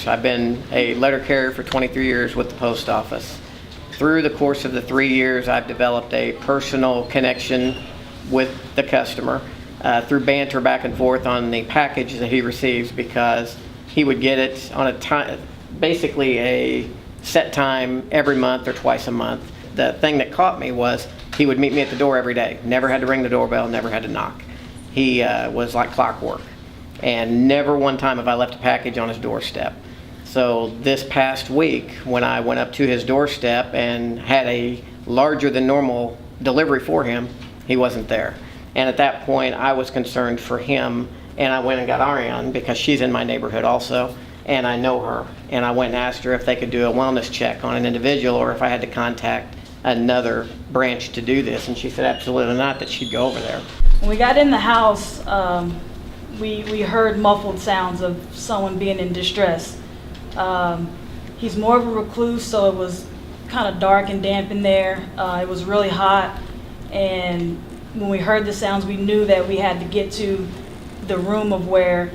I've been a letter carrier for 23 years with the post office. Through the course of the 3 years, I've developed a personal connection with the customer through banter back and forth on the package that he receives, because he would get it on a time, basically a set time every month or twice a month. The thing that caught me was he would meet me at the door every day. Never had to ring the doorbell, never had to knock. He was like clockwork, and never one time have I left a package on his doorstep. So this past week, when I went up to his doorstep and had a larger than normal delivery for him, he wasn't there. And at that point, I was concerned for him, and I went and got Ariane, because she's in my neighborhood also, and I know her. And I went and asked her if they could do a wellness check on an individual, or if I had to contact another branch to do this. And she said absolutely not, that she'd go over there. When we got in the house, we heard muffled sounds of someone being in distress. He's more of a recluse, so it was kind of dark and damp in there. It was really hot, and when we heard the sounds, we knew that we had to get to the room of where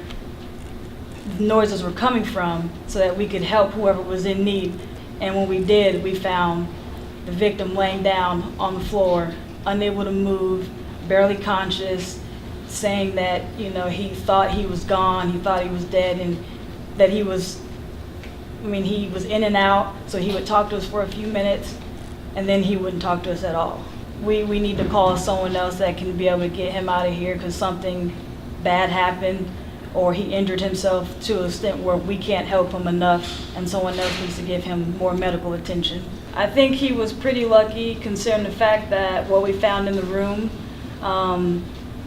the noises were coming from so that we could help whoever was in need. And when we did, we found the victim laying down on the floor, unable to move, barely conscious, saying that, he thought he was gone, he thought he was dead, and that he was in and out, so he would talk to us for a few minutes, and then he wouldn't talk to us at all. We need to call someone else that can be able to get him out of here, because something bad happened, or he injured himself to an extent where we can't help him enough, and someone else needs to give him more medical attention. I think he was pretty lucky, considering the fact that what we found in the room,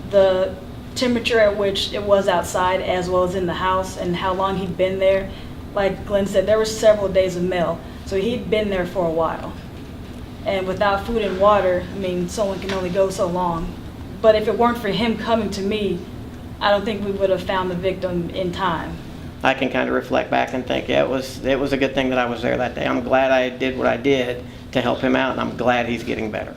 the temperature at which it was outside as well as in the house, and how long he'd been there. Like Glenn said, there were several days of mail, so he'd been there for a while. And without food and water, someone can only go so long. But if it weren't for him coming to me, I don't think we would have found the victim in time. I can kind of reflect back and think, yeah, it was a good thing that I was there that day. I'm glad I did what I did to help him out, and I'm glad he's getting better.